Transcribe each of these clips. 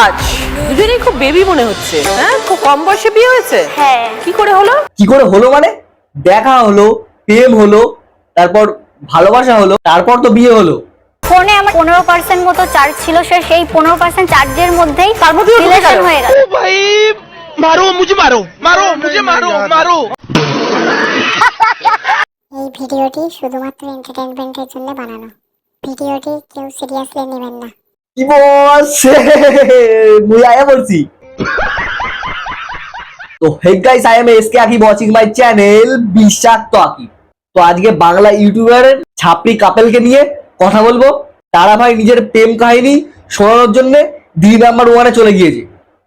রাজ, দুজনেই খুব বেবি মনে হচ্ছে। হ্যাঁ, খুব কম বয়সে বিয়ে হয়েছে। হ্যাঁ। কি করে হলো? কি করে হলো মানে? দেখা হলো, প্রেম হলো, তারপর ভালোবাসা হলো, তারপর তো বিয়ে হলো। ফোনে আমার 15% মতো চার্জ ছিল, সেই 15% চার্জের মধ্যেই তার মধ্যেই ঢুকে রিলেশন গেল। হয়ে গেল। ओ भाई मारो मुझे मारो मारो मुझे मारो मारो। এই ভিডিওটি শুধুমাত্র এন্টারটেইনমেন্টের জন্য বানানো। ভিডিওটি কেউ সিরিয়াসলি নেবেন না। কি বলছে? মুই আয়া বলছি। তো hey guys, I am SK Akib, watching my channel বিষাক্ত আকিব। তো আজকে বাংলা ইউটিউবারের ছাপড়ি কাপেলকে নিয়ে কথা বলবো। তারা ভাই নিজের প্রেম কাহিনী শোনানোর জন্য দিদি নাম্বার 1-এ চলে গিয়েছে।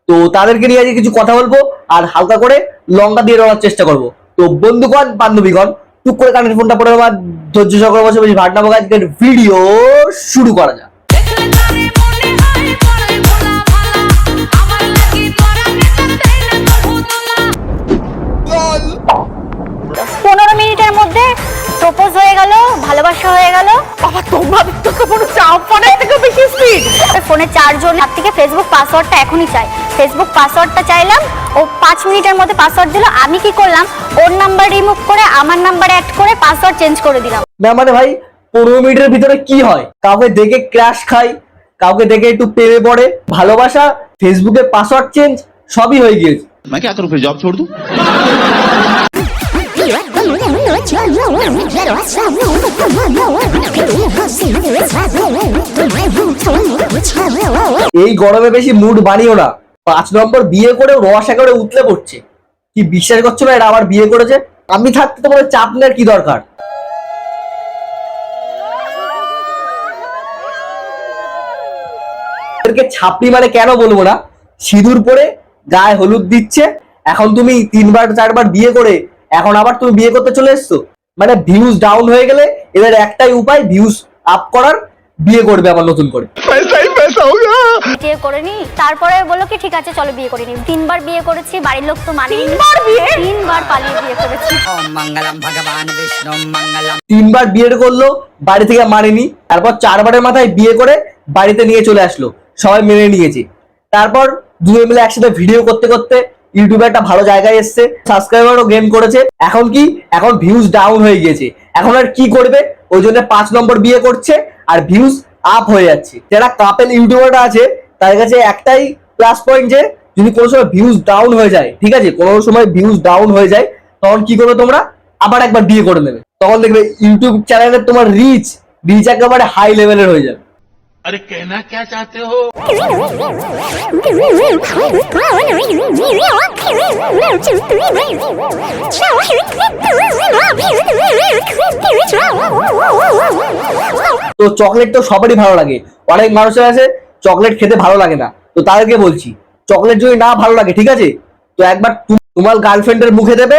তো তাদেরকে নিয়ে আজকে কিছু কথা বলবো আর হালকা করে লঙ্কা দিয়ে দেওয়ার চেষ্টা করবো। তো বন্ধুগণ, বান্ধবীগণ, টুক করে কানের ফোনটা পড়ে আমার ধৈর্য সহকারে বসে বসে ভাট নামক আজকের ভিডিও শুরু করা যাক। 15 মিনিটের মধ্যে প্রপোজ হয়ে গেল, ভালোবাসা হয়ে গেল। বাবা, তোমাদের তো কোনো চাপ ফোনের থেকে বেশি স্পিড। ফোনে চারজন, তার থেকে ফেসবুক পাসওয়ার্ডটা এখনই চাই। ফেসবুক পাসওয়ার্ডটা চাইলাম, ও 5 মিনিটের মধ্যে পাসওয়ার্ড দিল। আমি কি করলাম, ওর নাম্বার রিমুভ করে আমার নাম্বার অ্যাড করে পাসওয়ার্ড চেঞ্জ করে দিলাম। না মানে ভাই, 15 মিনিটের ভিতরে কি হয়? কাউকে দেখে ক্র্যাশ খাই, কাউকে দেখে একটু প্রেমে পড়ে, ভালোবাসা, ফেসবুকে পাসওয়ার্ড চেঞ্জ, সবই হয়ে গিয়েছে। मैं क्या करूं फिर, जॉब छोड़ दूं? এই গরমে বেশি মুড বানিও না। 5 নম্বর বিয়ে করে রসা করে উতলে পড়ছে। কি বিশ্বাস করছো না এটা আবার বিয়ে করেছে? আমি থাকতে তোমার চাপ নেওয়ার কি দরকার? ছাপড়ি মানে কেন বলবো না, সিঁদুর পরে গায়ে হলুদ দিচ্ছে। এখন তুমি 3বার 4বার বিয়ে করে এখন আবার তুমি বিয়ে করতে চলে এসছো। মানে ভিউজ ডাউন হয়ে গেলে এদের একটাই উপায়, ভিউজ আপ করার, বিয়ে করবে আবার নতুন করে। पैसा ही पैसा होगा। বিয়ে করে নি, তারপরে বললো কি ঠিক আছে চলো বিয়ে করে নি। 3বার বিয়ে করেছি, বাড়ির লোক তো মানে 3বার বিয়ে? 3বার পালিয়ে বিয়ে করেছি। ओम मंगलम भगवान विष्णु मंगलम। 3বার বিয়ে করলো, বাড়ি থেকে মানেনি। তারপর 4বারের মাথায় বিয়ে করে বাড়িতে নিয়ে চলে আসলো, সবাই মেনে নিয়েছে। তারপর দুজন মিলে একসাথে ভিডিও করতে করতে ইউটিউবে একটা ভালো জায়গায় এসছে, সাবস্ক্রাইবারও গেইন করেছে। এখন কি, এখন ভিউজ ডাউন হয়ে গিয়েছে। এখন আর কি করবে, ওই জন্য 5 নম্বর বিয়ে করছে আর ভিউজ আপ হয়ে যাচ্ছে। যারা কাপেল ইউটিউবাররা আছে তাদের কাছে একটাই প্লাস পয়েন্ট, যে যদি কোনো সময় ভিউজ ডাউন হয়ে যায়, ঠিক আছে, কোনো সময় ভিউজ ডাউন হয়ে যায়, তখন কি করবে তোমরা, আবার একবার বিয়ে করে নেবে। তখন দেখবে ইউটিউব চ্যানেলে তোমার রিচ একেবারে হাই লেভেলের হয়ে যাবে। अरे कहना क्या चाहते हो? তো চকলেট তো সবারই ভালো লাগে। অনেক মানুষের আছে চকলেট খেতে ভালো লাগে না। তো তাদেরকে বলছি, চকলেট যদি না ভালো লাগে, ঠিক আছে, তো একবার তোমার গার্লফ্রেন্ডের মুখে দেবে,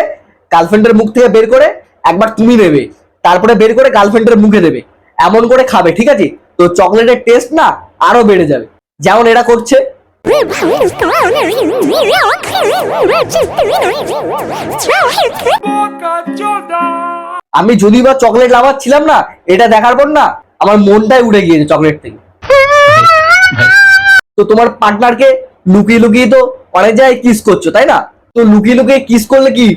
গার্লফ্রেন্ডের মুখ থেকে বের করে একবার তুমি নেবে, তারপরে বের করে গার্লফ্রেন্ডের মুখে দেবে, এমন করে খাবে, ঠিক আছে? তো চকলেটের টেস্ট না আরো বেড়ে যাবে, যেমন এরা করছে। আমি যদি বা চকলেট লাভার ছিলাম না, এটা দেখার পর না আমার মনটাই উড়ে গিয়েছে চকলেট থেকে। তো তোমার পার্টনারকে লুকিয়ে লুকিয়ে তো অনেক জায়গায় কিস করছো, তাই না? তো লুকিয়ে লুকিয়ে কিস করলে কি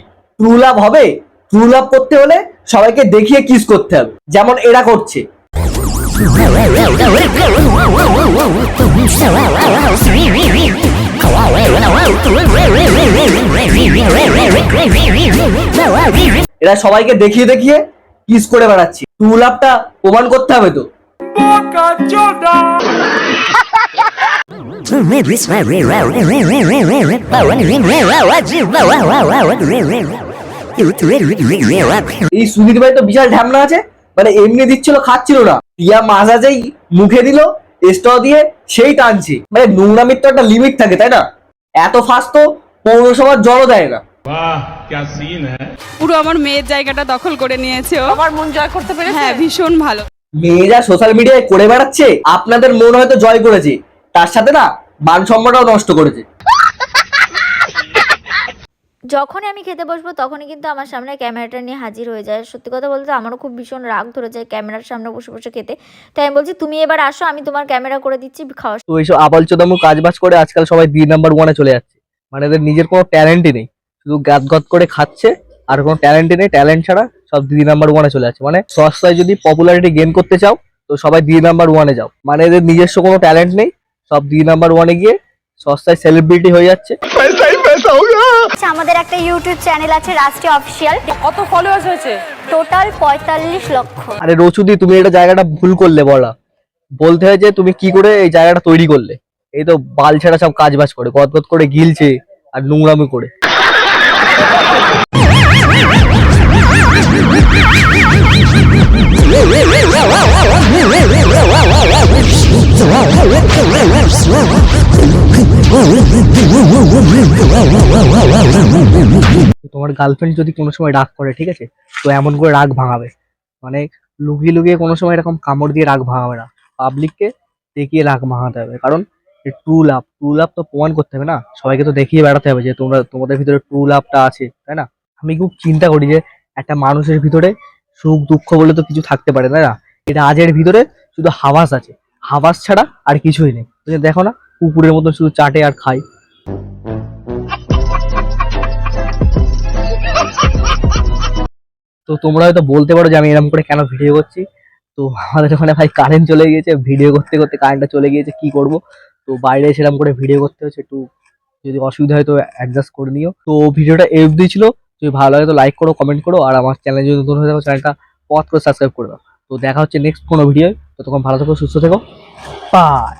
ট্রু লাভ হবে? ট্রু লাভ করতে হলে সবাইকে দেখিয়ে কিস করতে হবে, যেমন এরা করছে। এরা সবাইকে দেখিয়ে দেখিয়ে কিস করে বেড়াচ্ছে। ট্রু লাভটা প্রমাণ করতে হবে তো। এই সুধীর ভাই তো বিশাল ঢ্যামনা আছে, মানে এমনি দিচ্ছিল, খাচ্ছিল না, টিয়া মাজাজেই মুখে দিল স্ট্র দিয়ে, সেই টানছে। মানে নোংরামির তো একটা লিমিট থাকে, তাই না? এত ফাস্ট তো পৌরসভার জলও দেয় না। वाह क्या सीन है। পুরো আমার মেয়ের জায়গাটা দখল করে নিয়েছে ও। আমার মন জয় করতে পেরেছে। হ্যাঁ, ভীষণ ভালো। মেয়েরা সোশ্যাল মিডিয়ায় করে বেড়াচ্ছে, আপনাদের মন হয়তো জয় করেছে, তার সাথে না মান সম্মানটাও নষ্ট করেছে। যখনই আমি খেতে বসবো তখনই কিন্তু আমার সামনে ক্যামেরাটা নিয়ে হাজির হয়ে যায়। সত্যি কথা বলতে আমারও খুব ভীষণ রাগ ধরে যায় ক্যামেরার সামনে বসে বসে খেতে। তাই আমি বলছি তুমি এবার আসো, আমি তোমার ক্যামেরা করে দিচ্ছি, খাওয়া। তো এইসব আবাল চোদামো কাজ বাজ করে আজকাল সবাই 2 নাম্বার 1-এ চলে যাচ্ছে, মানে এদের নিজের কোনো ট্যালেন্টই নেই, শুধু গাদ গদ করে খাচ্ছে আর কোনো ট্যালেন্টই নেই। ট্যালেন্ট ছাড়া সব 2 নাম্বার 1-এ চলে যাচ্ছে। মানে সস্তায় যদি পপুলারিটি গেইন করতে চাও তো সবাই 2 নাম্বার 1-এ যাও, মানে এদের নিজস্ব কোনো ট্যালেন্ট নেই, সব 2 নাম্বার 1-এ গিয়ে সস্তায় সেলিব্রিটি হয়ে যাচ্ছে। पैसा ही पैसा होगा। আচ্ছা, আমাদের একটা ইউটিউব চ্যানেল আছে রাষ্ট্রীয় অফিসিয়াল, কত ফলোয়ার্স হয়েছে? টোটাল 45 লক্ষ। আরে রচুদি, তুমি এটা জায়গাটা ভুল করলে, বলতে হয় যে তুমি কি করে এই জায়গাটা তৈরি করলে। এই তো বাল ছেড়া সব কাজ বাজ করে গদগদ করে গিলছে আর নোংরামি করে। তোমার গার্লফ্রেন্ড যদি কোনো সময় রাগ করে, ঠিক আছে, তো এমন করে রাগ ভাঙাবে, মানে লুকিয়ে লুকিয়ে কোনো সময় এরকম কামড় দিয়ে রাগ ভাঙাবে না, পাবলিককে দেখিয়ে রাগ ভাঙাতে হবে। কারণ ট্রু লাভ তো প্রমাণ করতে হবে না, সবাইকে তো দেখিয়ে বেড়াতে হবে যে তোমাদের ভিতরে ট্রু লাভটা আছে, তাই না? আমি খুব চিন্তা করি যে একটা মানুষের ভিতরে সুখ দুঃখ বলে তো কিছু থাকতে পারে, তাই না? এটা আজের ভিতরে শুধু হাওয়াস আছে, হাওয়াস ছাড়া আর কিছুই নেই। দেখো না, কুকুরের মতন শুধু চাটে আর খায়। তো তোমরা হয়তো বলতে পারো যে আমি এরকম করে কেন ভিডিও করছি। তো আমাদের ওখানে ভাই কারেন্ট চলে গিয়েছে, ভিডিও করতে করতে কারেন্টটা চলে গিয়েছে, কি করব। তো বাইরে সেরকম করে ভিডিও করতে হচ্ছে, একটু যদি অসুবিধা হয় তো অ্যাডজাস্ট করে নিও। তো ভিডিওটা এই অবধি ছিল, যদি ভালো লাগে তো লাইক করো, কমেন্ট করো, আর আমার চ্যানেল যদি নতুন হয়ে থাকো চ্যানেলটা পথ করে সাবস্ক্রাইব করে দাও। তো দেখা হচ্ছে নেক্সট কোনো ভিডিও, ততক্ষণ ভালো থেকো, সুস্থ থেকো, বাই।